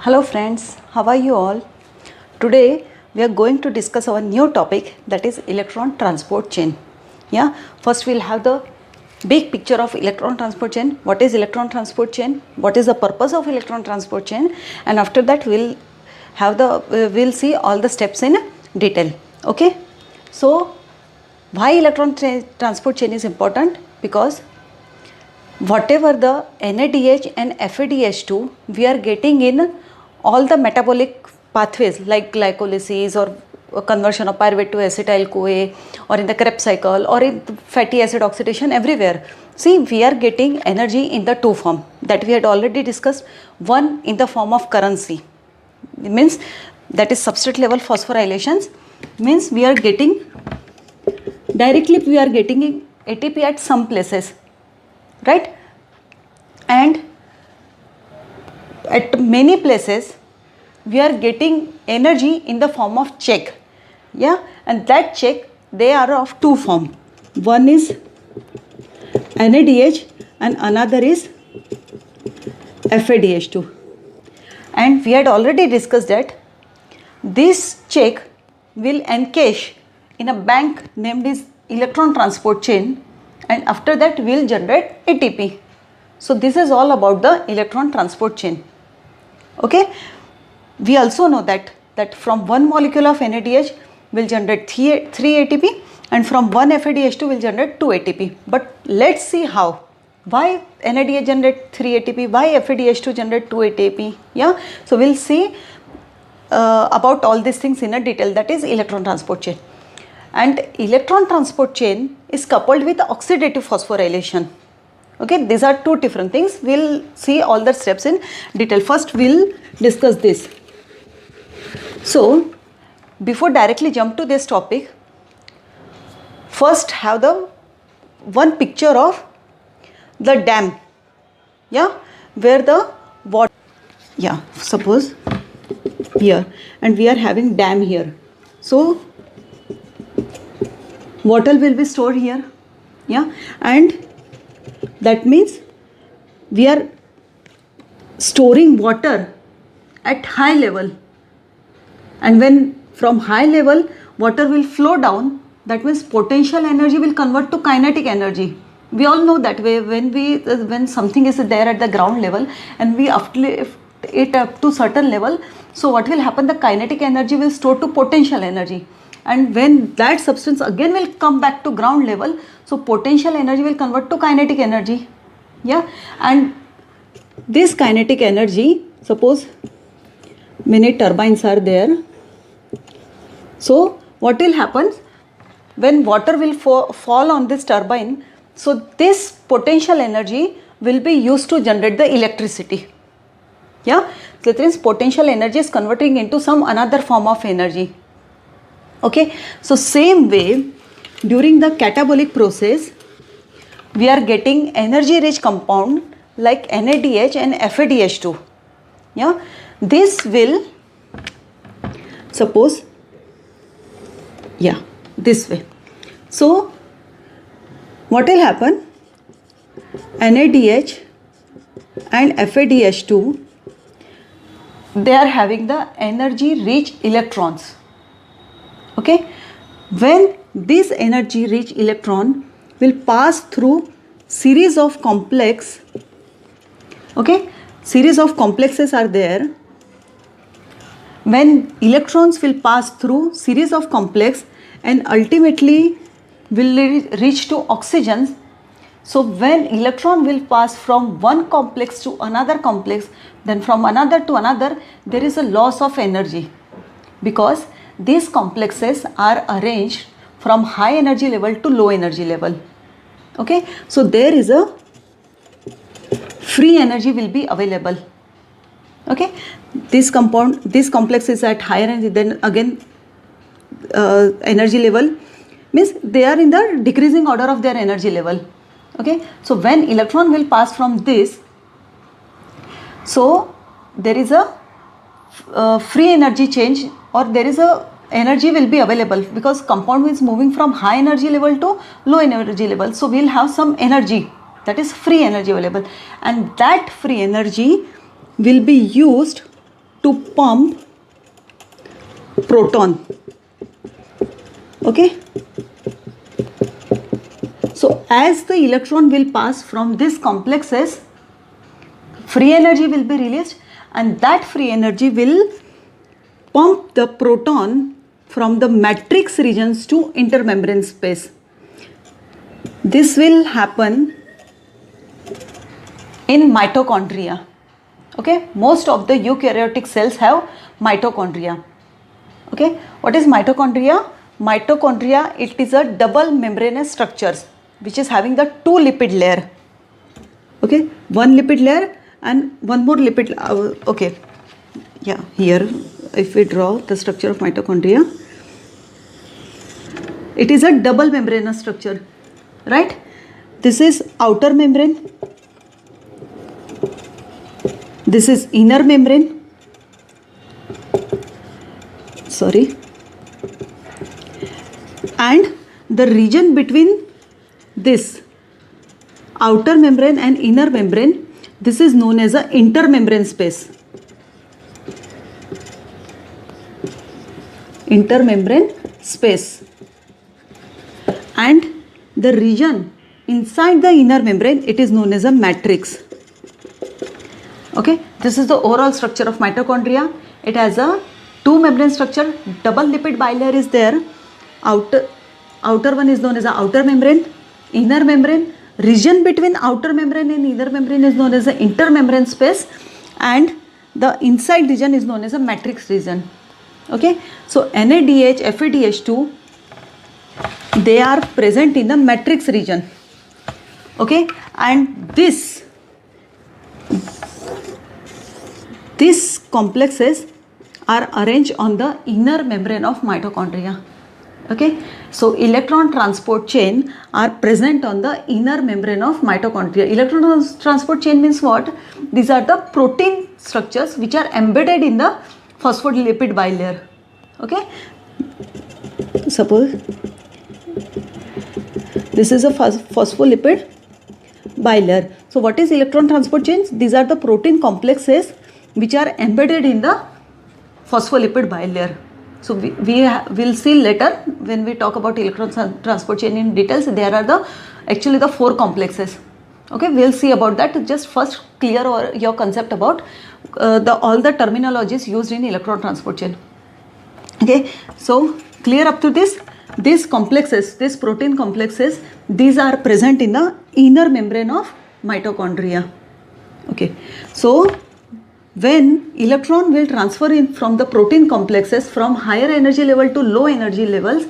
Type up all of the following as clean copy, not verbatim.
Hello friends, how are you all? Today we are going to discuss our new topic, that is electron transport chain. Yeah, first we'll have the big picture of electron transport chain. What is electron transport chain? What is the purpose of electron transport chain? And after that we'll see all the steps in detail. Okay, so why electron transport chain is important? Because whatever the NADH and FADH2 we are getting in all the metabolic pathways like glycolysis or conversion of pyruvate to acetyl CoA, or in the Krebs cycle, or in fatty acid oxidation, everywhere. See, we are getting energy in the two form that we had already discussed. One in the form of currency, it means that is substrate level phosphorylations, means we are getting directly ATP at some places, right? And at many places we are getting energy in the form of check. Yeah, and that check, they are of two form. One is NADH and another is FADH2. And we had already discussed that this check will encache in a bank named as electron transport chain, and after that we will generate ATP. So this is all about the electron transport chain. Okay, we also know that from one molecule of NADH will generate 3 ATP, and from one FADH2 will generate 2 ATP. But let's see how. Why NADH generate 3 ATP? Why FADH2 generate 2 ATP? Yeah, so we'll see about all these things in a detail, that is electron transport chain. And electron transport chain is coupled with oxidative phosphorylation. Okay, these are two different things. We'll see all the steps in detail. First we'll discuss this. So before directly jump to this topic, first have the one picture of the dam. Yeah, where the water, yeah, suppose here, and we are having dam here. So water will be stored here. Yeah, and that means we are storing water at high level, and when from high level water will flow down, that means potential energy will convert to kinetic energy. We all know that way. When something is there at the ground level and we uplift it up to certain level, so what will happen? The kinetic energy will store to potential energy, and when that substance again will come back to ground level, so potential energy will convert to kinetic energy. Yeah, and this kinetic energy, suppose many turbines are there. So what will happen when water will fall on this turbine? So this potential energy will be used to generate the electricity. Yeah, so that means potential energy is converting into some another form of energy. Okay, so same way during the catabolic process we are getting energy rich compound like NADH and FADH2. Yeah, this will, suppose, yeah, this way. So what will happen? NADH and FADH2, they are having the energy rich electrons. Okay, when this energy rich electron will pass through series of complex, okay, series of complexes are there. When electrons will pass through series of complex and ultimately will reach to oxygen, so when electron will pass from one complex to another complex, then from another to another, there is a loss of energy, because these complexes are arranged from high energy level to low energy level. Okay, so there is a free energy will be available. Okay, this complex is at higher energy, then again energy level, means they are in the decreasing order of their energy level. Okay, so when electron will pass from this, so there is a free energy change, or there is a energy will be available, because compound is moving from high energy level to low energy level. So we will have some energy, that is free energy available, and that free energy will be used to to pump proton. Okay. So as the electron will pass from these complexes, free energy will be released, and that free energy will pump the proton from the matrix regions to intermembrane space. This will happen in mitochondria. Okay, most of the eukaryotic cells have mitochondria. Okay, what is mitochondria? Mitochondria, it is a double membranous structure which is having the two lipid layer. Okay, one lipid layer and one more lipid. Okay, yeah, here if we draw the structure of mitochondria, it is a double membranous structure, right? This is outer membrane, this is inner membrane, sorry, and the region between this outer membrane and inner membrane, this is known as a intermembrane space. Intermembrane space. And the region inside the inner membrane, it is known as a matrix. Okay, this is the overall structure of mitochondria. It has a two membrane structure, double lipid bilayer is there. Outer one is known as the outer membrane, inner membrane. Region between outer membrane and inner membrane is known as the intermembrane space, and the inside region is known as a matrix region. Okay, so NADH, FADH2, they are present in the matrix region. Okay, and these complexes are arranged on the inner membrane of mitochondria. Okay, so electron transport chain are present on the inner membrane of mitochondria. Electron transport chain means what? These are the protein structures which are embedded in the phospholipid bilayer. Okay, suppose this is a phospholipid bilayer. So what is electron transport chains? These are the protein complexes which are embedded in the phospholipid bilayer. So we will see later when we talk about electron transport chain in details. There are actually the four complexes. Okay, we will see about that. Just first clear your concept about all the terminologies used in electron transport chain. Okay, so clear up to this. These complexes, these protein complexes, these are present in the inner membrane of mitochondria. Okay, so when electron will transfer in from the protein complexes from higher energy level to low energy levels,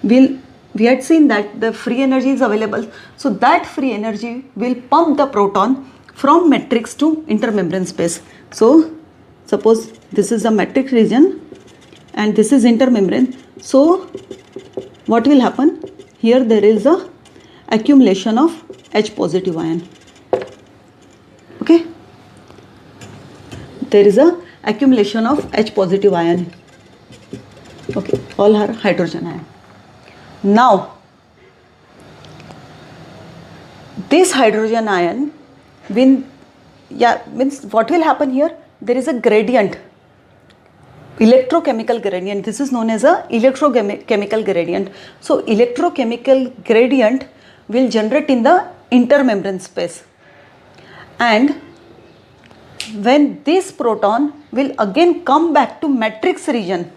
we had seen that the free energy is available. So that free energy will pump the proton from matrix to intermembrane space. So suppose this is the matrix region and this is intermembrane. So what will happen? Here there is a accumulation of H positive ion. Okay, there is a accumulation of H positive ion. Okay, all are hydrogen ion. Now this hydrogen ion means what will happen here? There is a gradient, electrochemical gradient. This is known as a electrochemical gradient. So electrochemical gradient will generate in the intermembrane space, and when this proton will again come back to matrix region,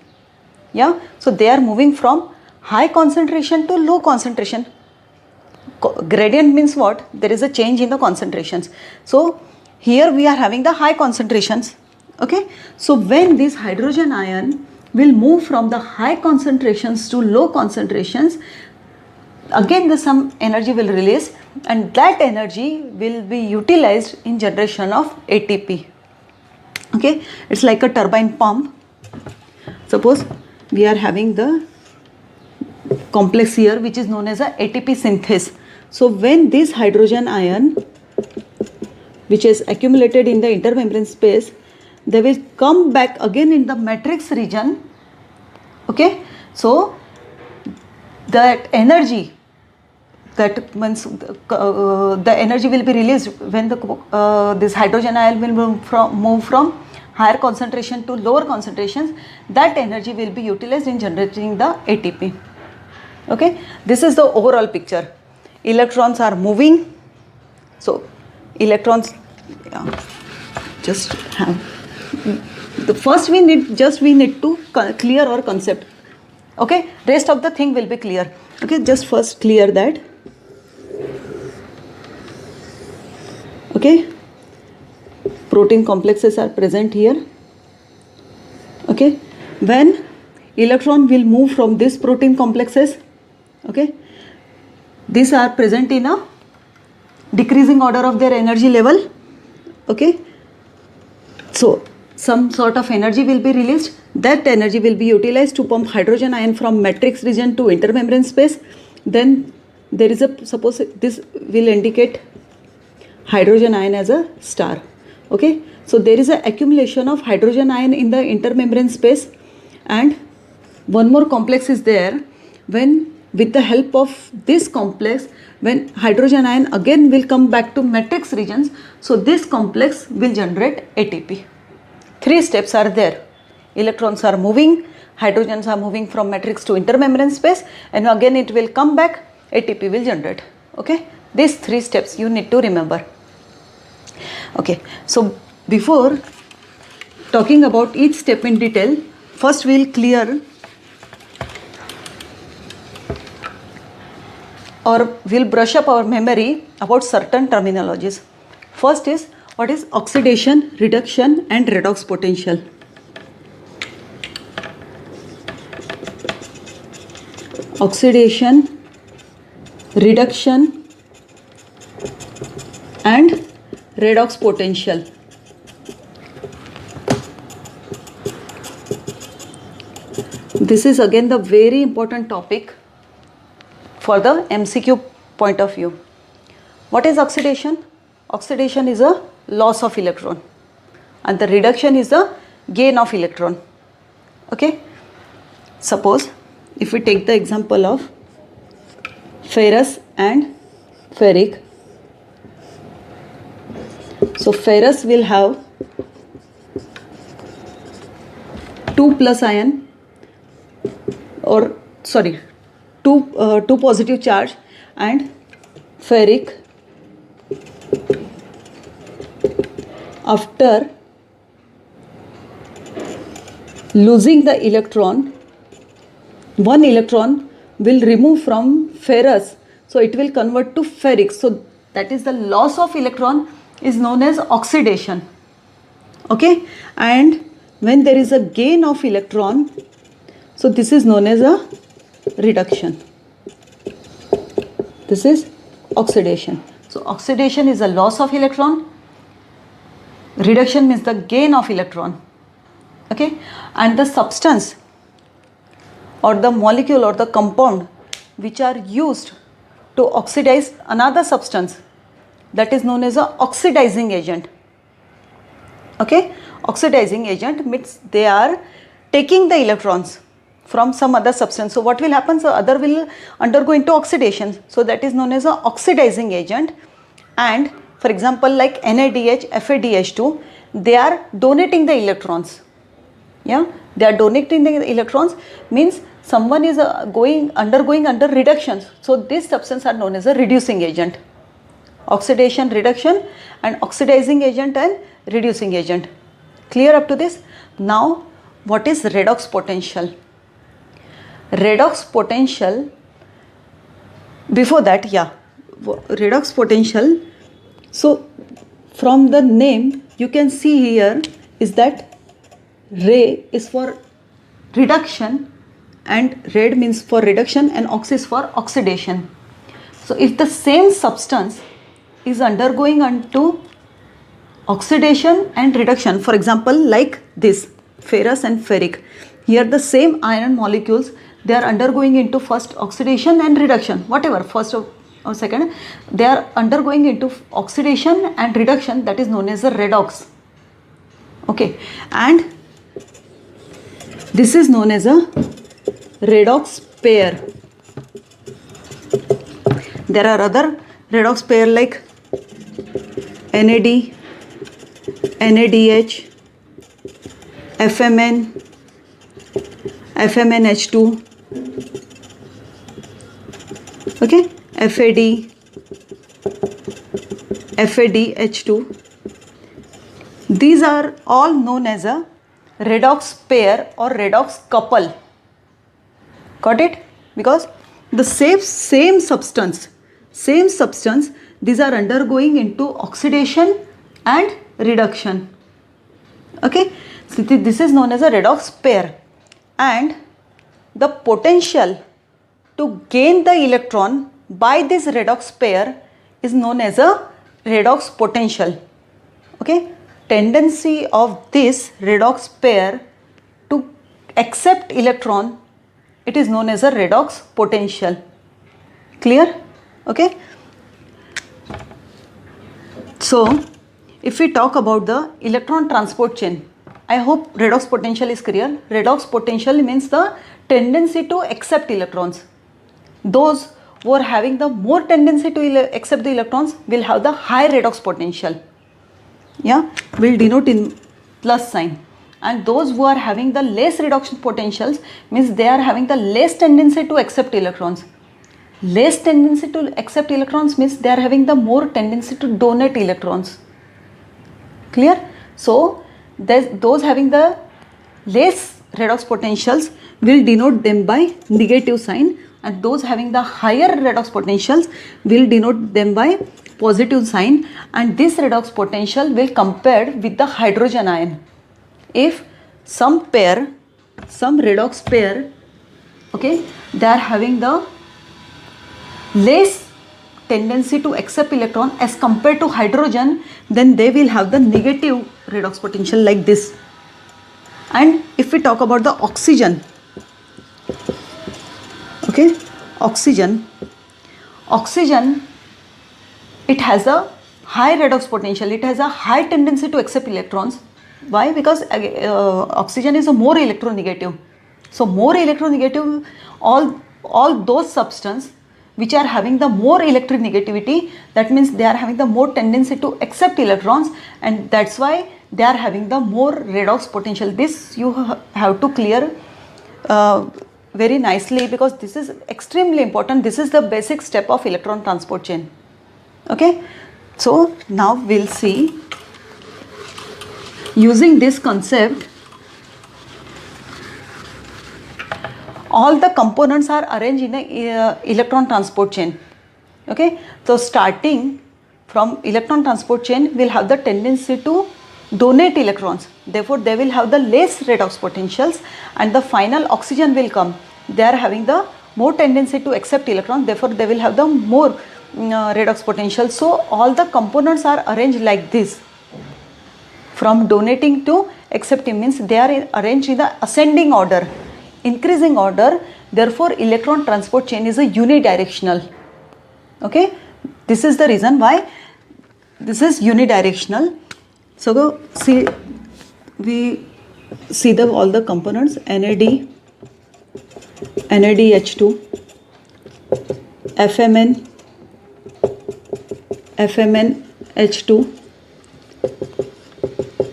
yeah, so they are moving from high concentration to low concentration. Gradient means what? There is a change in the concentrations. So here we are having the high concentrations. Okay, so when this hydrogen ion will move from the high concentrations to low concentrations, again some energy will release, and that energy will be utilized in generation of ATP. Okay, it's like a turbine pump. Suppose we are having the complex here which is known as a ATP synthase. So when this hydrogen ion which is accumulated in the intermembrane space, they will come back again in the matrix region. Okay, so that energy, that means the energy will be released when this hydrogen ion will move from higher concentration to lower concentrations, that energy will be utilized in generating the ATP. Okay, this is the overall picture. Electrons are moving. So electrons, just have the first we need to clear our concept. Okay, rest of the thing will be clear. Okay, just first clear that. Okay, protein complexes are present here. Okay, when electron will move from this protein complexes, okay, these are present in a decreasing order of their energy level. Okay, so some sort of energy will be released. That energy will be utilized to pump hydrogen ion from matrix region to intermembrane space. Then there is a, suppose this will indicate hydrogen ion as a star. Okay, so there is an accumulation of hydrogen ion in the intermembrane space, and one more complex is there. When with the help of this complex, when hydrogen ion again will come back to matrix regions, so this complex will generate ATP. 3 steps are there. Electrons are moving, hydrogens are moving from matrix to intermembrane space, and again it will come back, ATP will generate. Okay, these 3 steps you need to remember. Okay, so before talking about each step in detail, first we will clear or we'll brush up our memory about certain terminologies. First is, what is oxidation, reduction and redox potential. Oxidation, reduction and redox potential. This is again the very important topic for the MCQ point of view. What is oxidation? Oxidation is a loss of electron, and the reduction is a gain of electron. Okay, suppose if we take the example of ferrous and ferric. So ferrous will have 2+ ion, or sorry, 2 positive charge, and ferric, after losing the electron, 1 electron will remove from ferrous, so it will convert to ferric. So that is the loss of electron is known as oxidation. Okay, and when there is a gain of electron, so this is known as a reduction. This is oxidation. So oxidation is a loss of electron, reduction means the gain of electron. Okay, and the substance or the molecule or the compound which are used to oxidize another substance, that is known as a oxidizing agent. Okay, oxidizing agent means they are taking the electrons from some other substance. So what will happen? So other will undergo into oxidation. So that is known as a oxidizing agent. And for example, like NADH, FADH2, they are donating the electrons. Yeah, they are donating the electrons means someone is undergoing under reductions. So these substances are known as a reducing agent. Oxidation, reduction, and oxidizing agent and reducing agent. Clear up to this? Now, what is redox potential? Redox potential, before that, redox potential. So from the name you can see here is that Re is for reduction and red means for reduction and ox is for oxidation. So if the same substance is undergoing onto oxidation and reduction, for example like this ferrous and ferric, here the same iron molecules, they are undergoing into first oxidation and reduction, whatever first or second, they are undergoing into oxidation and reduction, that is known as a redox. Okay, and this is known as a redox pair. There are other redox pair like NAD, NADH, FMN, FMNH2, okay, FAD, FADH2. These are all known as a redox pair or redox couple. Got it? Because the same substance, these are undergoing into oxidation and reduction. Okay, so this is known as a redox pair, and the potential to gain the electron by this redox pair is known as a redox potential. Okay, tendency of this redox pair to accept electron, it is known as a redox potential. Clear? Okay. So if we talk about the electron transport chain, I hope redox potential is clear. Redox potential means the tendency to accept electrons. Those who are having the more tendency to accept the electrons will have the high redox potential. Yeah, will denote in plus sign. And those who are having the less reduction potentials means they are having the less tendency to accept electrons. Less tendency to accept electrons means they are having the more tendency to donate electrons. Clear? So those having the less redox potentials will denote them by negative sign, and those having the higher redox potentials will denote them by positive sign, and this redox potential will compared with the hydrogen ion. If some redox pair, okay, they are having the less tendency to accept electron as compared to hydrogen, then they will have the negative redox potential like this. And if we talk about the oxygen, okay, oxygen, it has a high redox potential, it has a high tendency to accept electrons. Why? Because oxygen is a more electronegative. So more electronegative, all those substances which are having the more electronegativity, that means they are having the more tendency to accept electrons, and that's why they are having the more redox potential. This you have to clear very nicely, because this is extremely important. This is the basic step of electron transport chain. Okay, so now we'll see, using this concept, all the components are arranged in a electron transport chain. Okay, so starting from electron transport chain will have the tendency to donate electrons, therefore they will have the less redox potentials, and the final oxygen will come, they are having the more tendency to accept electrons, therefore they will have the more redox potential. So all the components are arranged like this, from donating to accepting, means they are arranged in the ascending order, increasing order, therefore electron transport chain is a unidirectional. Okay, this is the reason why this is unidirectional. So go see, we see all the components: NAD, NADH2, FMN, FMNH2,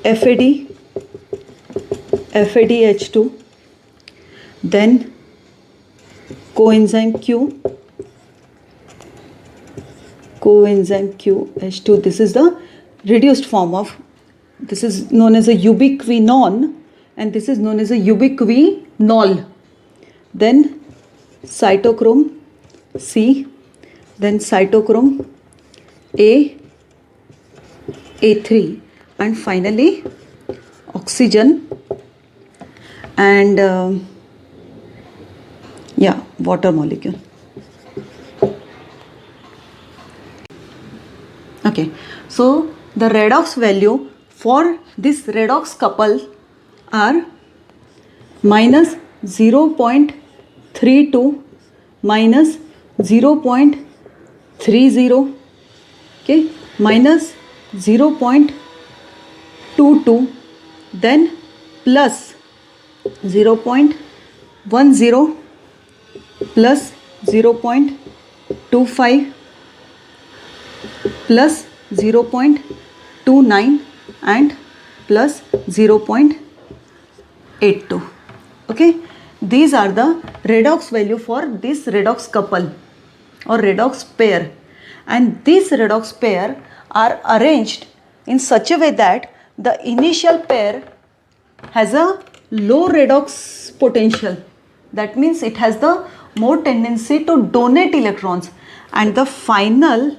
FAD, FADH2, then coenzyme Q, H2. This is the reduced form of, this is known as a ubiquinone, and this is known as a ubiquinol. Then cytochrome C, then cytochrome A3, and finally oxygen and water molecule. Okay, so the redox value for this redox couple are minus 0.32, minus 0.30, okay, minus 0.22, then plus 0.10, plus 0.25, plus 0.29, and plus 0.30. 8,2. Okay, these are the redox value for this redox couple or redox pair, and these redox pair are arranged in such a way that the initial pair has a low redox potential. That means it has the more tendency to donate electrons, and the final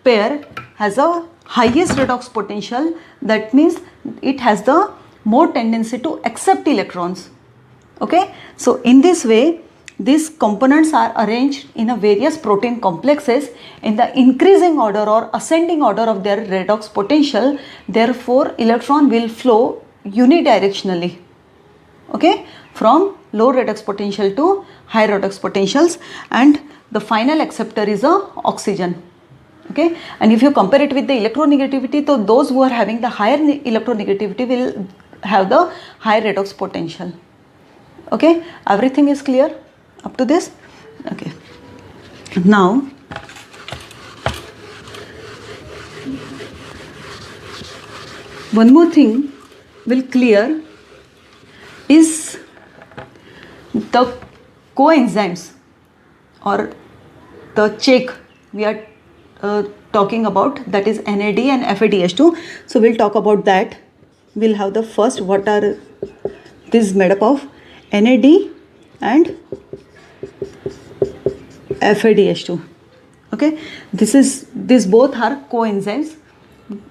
pair has a highest redox potential. That means it has the more tendency to accept electrons. Okay, so in this way these components are arranged in a various protein complexes in the increasing order or ascending order of their redox potential. Therefore electron will flow unidirectionally, okay, from low redox potential to high redox potentials, and the final acceptor is a oxygen. Okay, and if you compare it with the electronegativity, so those who are having the higher electronegativity will have the high redox potential. Okay, everything is clear up to this? Okay, now one more thing will clear is the coenzymes or the check we are talking about, that is NAD and FADH2. So we'll talk about that. We'll have the first, what are these made up of? NAD and FADH2. Okay, these both are coenzymes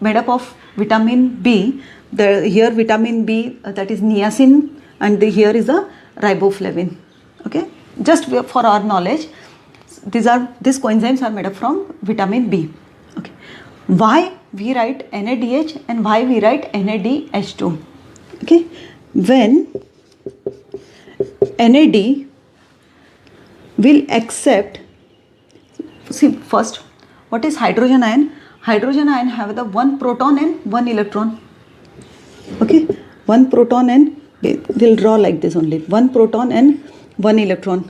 made up of vitamin B. Here vitamin B, that is niacin, and here is a riboflavin. Okay, just for our knowledge, these coenzymes are made up from vitamin B. Okay, why we write NADH and why we write NADH2? Okay, when NAD will accept, see first, what is hydrogen ion? Hydrogen ion have the 1 proton and 1 electron. Okay, 1 proton and, we'll draw like this only, 1 proton and 1 electron.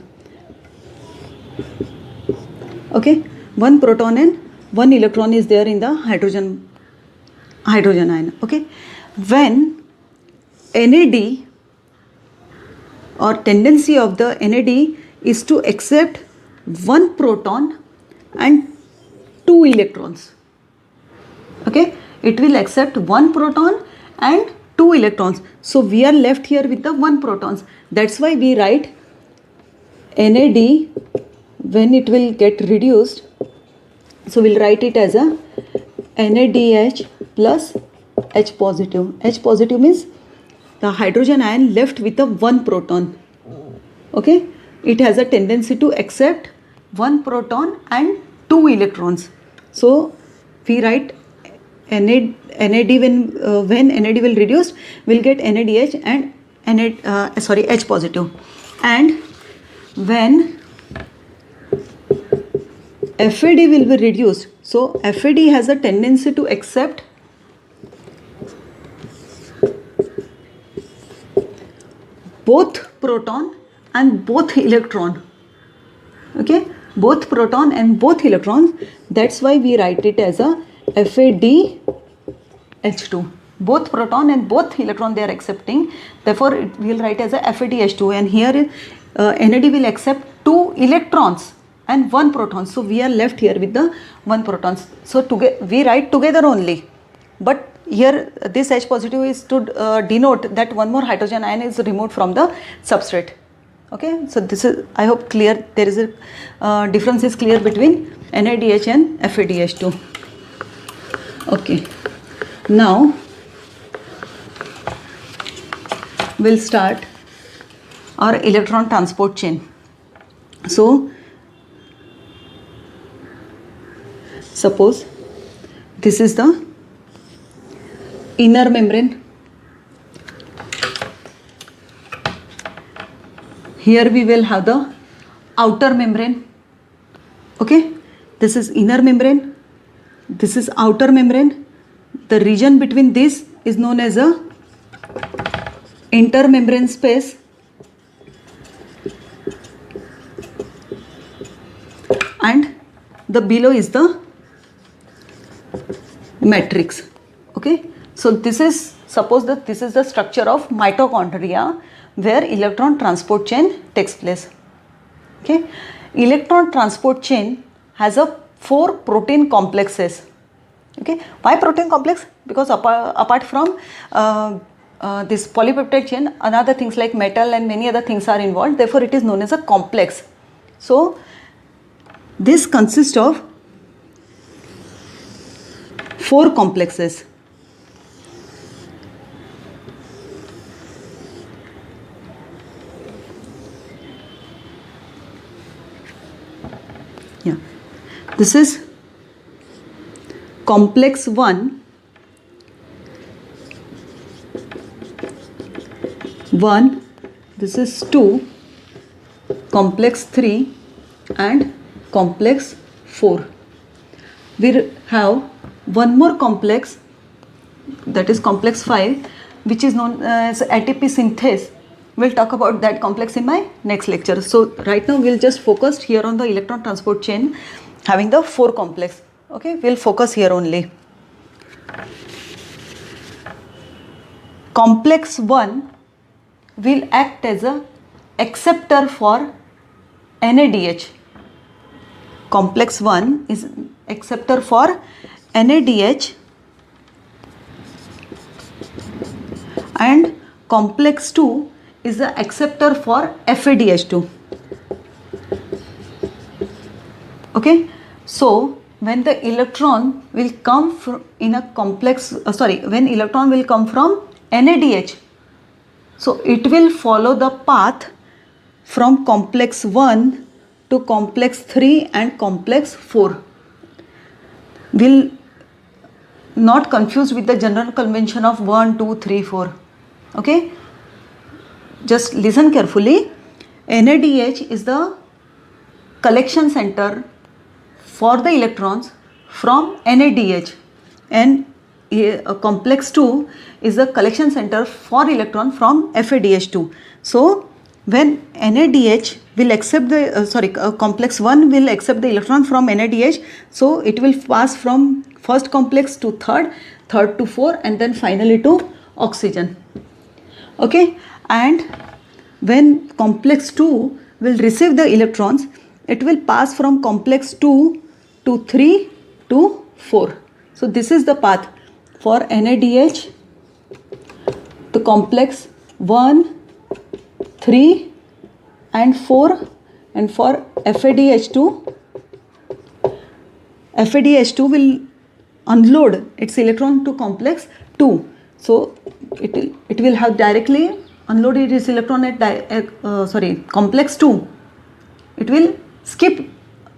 Okay, 1 proton and 1 electron is there in the hydrogen ion. Okay, when NAD or tendency of the NAD is to accept 1 proton and 2 electrons. Okay, it will accept 1 proton and 2 electrons. So we are left here with the 1 protons. That's why we write NAD when it will get reduced. So we'll write it as a NADH plus H positive. H positive means the hydrogen ion left with a 1 proton. Okay, it has a tendency to accept 1 proton and 2 electrons. So we write NAD when NAD will reduce, we'll get NADH and H positive. And when FAD will be reduced, so FAD has a tendency to accept both proton and both electron. Okay, both proton and both electrons. That's why we write it as a FADH2. Both proton and both electron they are accepting. Therefore, we will write as a FADH2. And here NAD will accept 2 electrons and 1 proton. So we are left here with the 1 protons. So we write together only. But here this H positive is to denote that one more hydrogen ion is removed from the substrate. Okay, so this is, I hope, clear. There is a difference is clear between NADH and FADH2. Okay, now we'll start our electron transport chain. So suppose this is the inner membrane. Here we will have the outer membrane. Okay, this is inner membrane, this is outer membrane. The region between this is known as a intermembrane space, and the below is the matrix. Okay, so this is suppose that this is the structure of mitochondria where electron transport chain takes place. Okay, electron transport chain has a 4 protein complexes. Okay, why protein complex? Because apart from this polypeptide chain, another things like metal and many other things are involved, therefore it is known as a complex. So this consists of 4 complexes. Yeah, this is complex 1, 1, this is 2, complex 3 and complex 4. We have one more complex, that is complex 5, which is known as ATP synthase. We'll talk about that complex in my next lecture. So right now we'll just focus here on the electron transport chain having the 4 complex. Okay, we'll focus here only. Complex 1 will act as a acceptor for NADH. Complex 1 is acceptor for NADH and complex 2 is the acceptor for FADH2. Okay, so when the electron will come from in a complex, when electron will come from NADH, so it will follow the path from complex 1 to complex 3 and complex 4. Will not confuse with the general convention of 1, 2, 3, 4. Okay, just listen carefully. NADH is the collection center for the electrons from NADH, and complex 2 is the collection center for electron from FADH2. So when NADH will accept the complex 1 will accept the electron from NADH, so it will pass from first complex to third to 4, and then finally to oxygen. Okay, and when complex 2 will receive the electrons, it will pass from complex 2 to 3 to 4. So this is the path for NADH to complex 1, 3 and 4, and for FADH2 will unload its electron to complex 2. So it will have directly unloaded its electron at complex 2. It will skip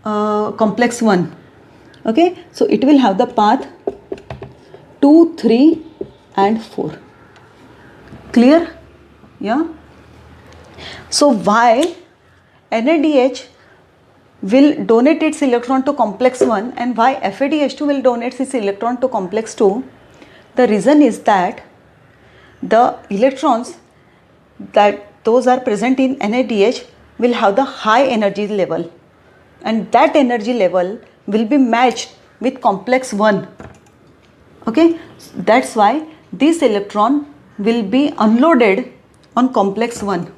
complex 1. Okay, so it will have the path 2, 3 and 4. Clear? Yeah. So why NADH will donate its electron to complex 1 and why FADH2 will donate its electron to complex 2? The reason is that the electrons those are present in NADH will have the high energy level, and that energy level will be matched with complex 1. Okay, that's why this electron will be unloaded on complex 1.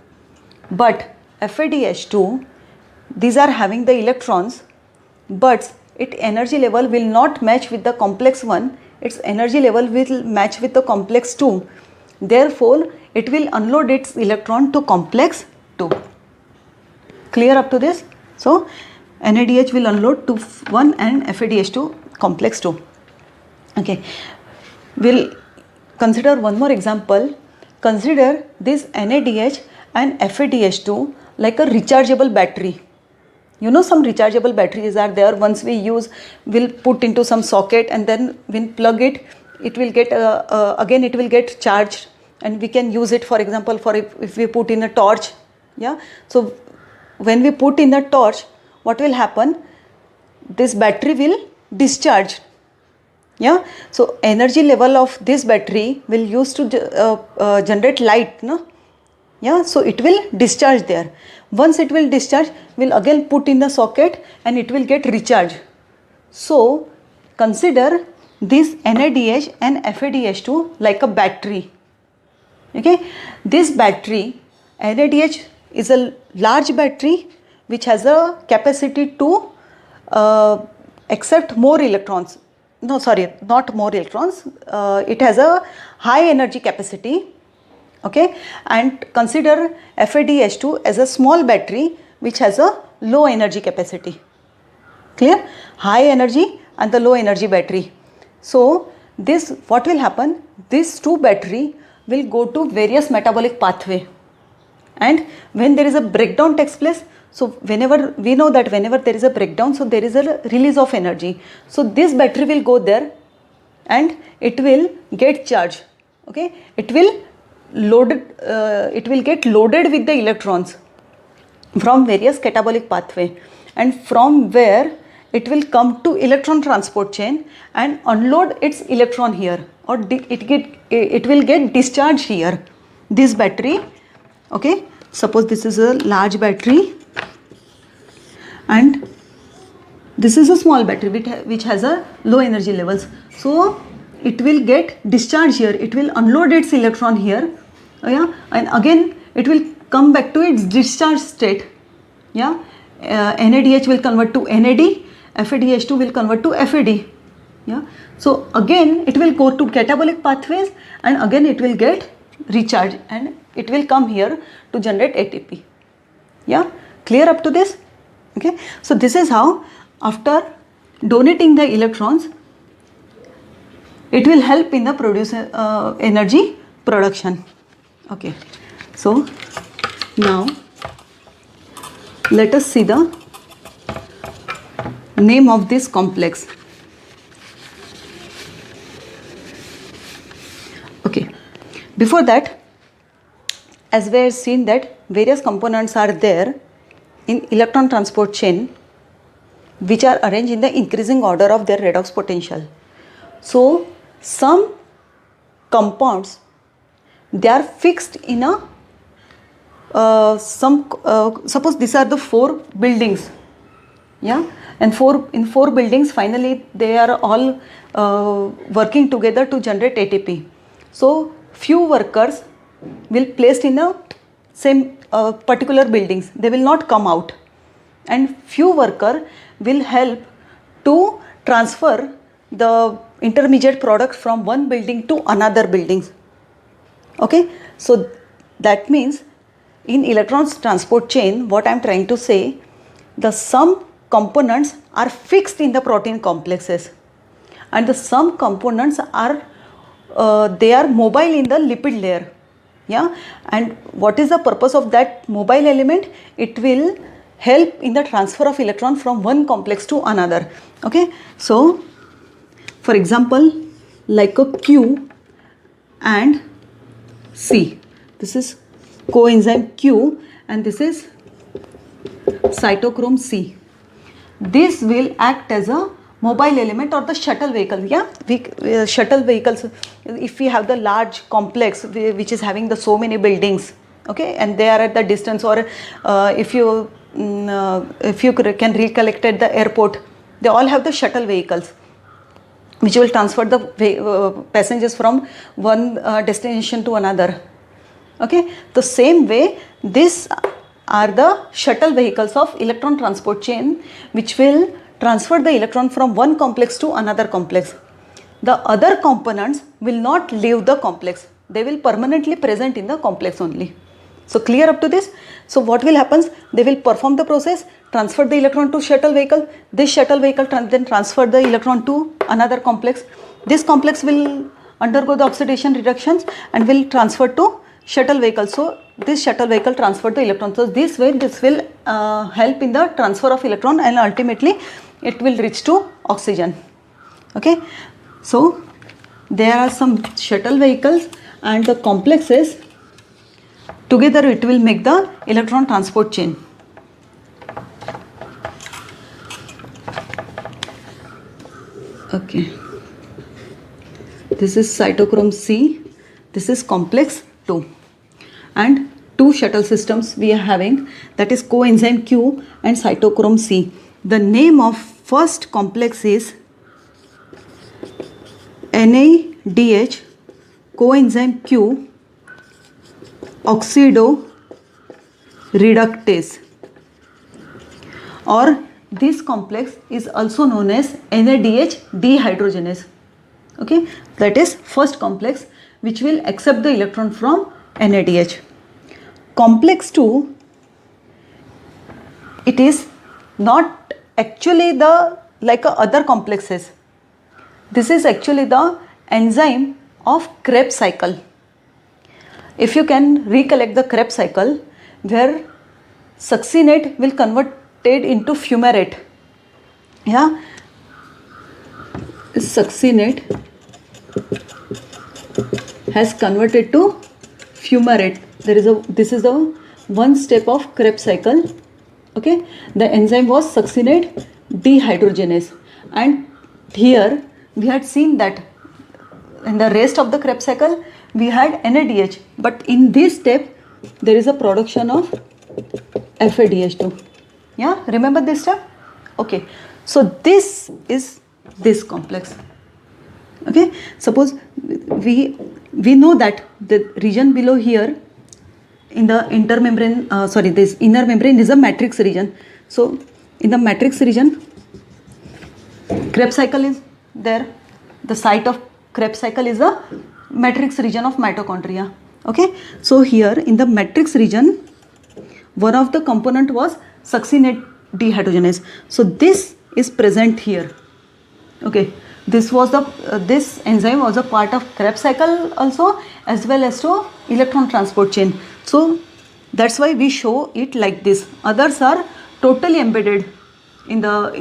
But FADH2, these are having the electrons, but its energy level will not match with the complex 1. Its energy level will match with the complex 2. Therefore, it will unload its electron to complex 2. Clear up to this? So, NADH will unload to 1 and FADH2 complex 2. Okay, we'll consider one more example. Consider this NADH and FADH2 like a rechargeable battery. You know, some rechargeable batteries are there. Once we use, we'll put into some socket, and then when plug it, it will get again it will get charged, and we can use it, for example, for if we put in a torch. Yeah, so when we put in the torch, what will happen? This battery will discharge. Yeah, so energy level of this battery will use to generate light, no? Yeah, so it will discharge there. Once it will discharge, we'll again put in the socket and it will get recharged. So consider this NADH and FADH2 like a battery. Okay, this battery NADH is a large battery which has a capacity to accept more electrons. No, sorry, not more electrons. It has a high energy capacity. Okay, and consider FADH2 as a small battery which has a low energy capacity. Clear? High energy and the low energy battery. So this, what will happen? These two battery will go to various metabolic pathway, and when there is a breakdown takes place, so whenever we know that whenever there is a breakdown, so there is a release of energy. So this battery will go there and it will get charged. Okay, it will get loaded with the electrons from various catabolic pathway, and from where it will come to electron transport chain and unload its electron here, or it will get discharged here. This battery, okay, suppose this is a large battery and this is a small battery which has a low energy levels. So it will get discharged here, it will unload its electron here, yeah, and again it will come back to its discharge state. Yeah, NADH will convert to NAD, FADH2 will convert to FAD. Yeah, so again it will go to catabolic pathways and again it will get recharged and it will come here to generate ATP. Yeah, clear up to this? Okay, so this is how after donating the electrons, it will help in the energy production. Okay, so now let us see the name of this complex. Okay, before that, as we have seen that various components are there in electron transport chain which are arranged in the increasing order of their redox potential. So some compounds, they are fixed in a suppose these are the 4 buildings. Yeah, and in four buildings finally they are all working together to generate ATP. So few workers will placed in a same particular buildings, they will not come out, and few worker will help to transfer the intermediate product from one building to another buildings. Okay, so that means in electrons transport chain, what I am trying to say, the some components are fixed in the protein complexes and the some components are they are mobile in the lipid layer. Yeah, and what is the purpose of that mobile element? It will help in the transfer of electron from one complex to another. Okay, so for example, like a Q and C, this is coenzyme Q and this is cytochrome C. This will act as a mobile element or the shuttle vehicle. Yeah, shuttle vehicles, if we have the large complex which is having the so many buildings, okay, and they are at the distance, or if you can recollect at the airport, they all have the shuttle vehicles which will transfer the passengers from one destination to another. Okay, the same way these are the shuttle vehicles of electron transport chain which will transfer the electron from one complex to another complex. The other components will not leave the complex, they will permanently present in the complex only. So clear up to this? So what will happen? They will perform the process, transfer the electron to shuttle vehicle, this shuttle vehicle then transfer the electron to another complex. This complex will undergo the oxidation reductions and will transfer to shuttle vehicle. So this shuttle vehicle transfer the electron. So this way this will help in the transfer of electron and ultimately it will reach to oxygen. Okay, so there are some shuttle vehicles and the complexes together it will make the electron transport chain. Okay, this is cytochrome C, this is complex 2 and 2 shuttle systems we are having, that is coenzyme Q and cytochrome C. The name of first complex is NADH coenzyme Q oxidoreductase, or this complex is also known as NADH dehydrogenase. Okay, that is first complex which will accept the electron from NADH. Complex 2, it is not actually the like other complexes. This is actually the enzyme of Krebs cycle. If you can recollect the Krebs cycle, where succinate will converted into fumarate. Yeah, succinate has converted to fumarate. This is the one step of Krebs cycle. Okay, the enzyme was succinate dehydrogenase, and here we had seen that in the rest of the Krebs cycle we had NADH, but in this step there is a production of FADH2. Yeah, remember this step? Okay, so this is this complex. Okay, suppose we know that the region below here in the intermembrane, this inner membrane is a matrix region. So in the matrix region, Krebs cycle is there. The site of Krebs cycle is the matrix region of mitochondria. Okay, so here in the matrix region, one of the component was succinate dehydrogenase. So this is present here. Okay, this enzyme was a part of Krebs cycle also, as well as to electron transport chain. So that's why we show it like this. Others are totally embedded in the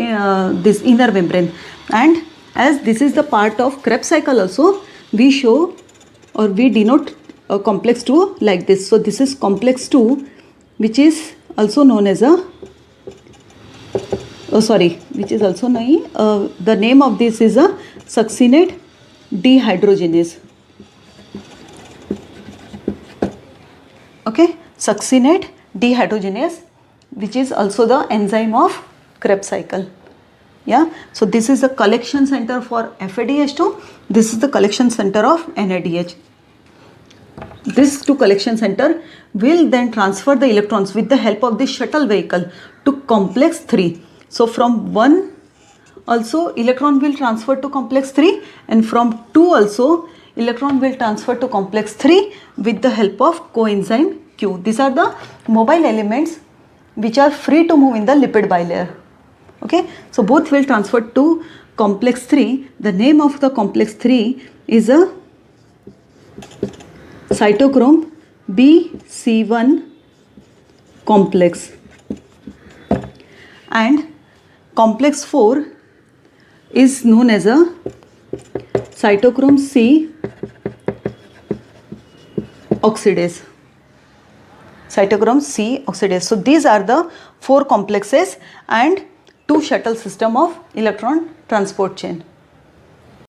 this inner membrane, and as this is the part of Krebs cycle also, we show or we denote complex 2 like this. So this is complex 2, which is also known as a which is also known, the name of this is a succinate dehydrogenase. Okay, succinate dehydrogenase, which is also the enzyme of Krebs cycle. Yeah, so this is the collection center for FADH2, this is the collection center of NADH. This two collection center will then transfer the electrons with the help of the shuttle vehicle to complex 3. So from 1 also electron will transfer to complex 3, and from 2 also electron will transfer to complex 3 with the help of coenzyme Q. These are the mobile elements which are free to move in the lipid bilayer. Okay, so both will transfer to complex 3. The name of the complex 3 is a cytochrome BC1 complex, and complex 4 is known as a cytochrome C oxidase. Cytochrome C oxidase. So these are the 4 complexes and 2 shuttle system of electron transport chain.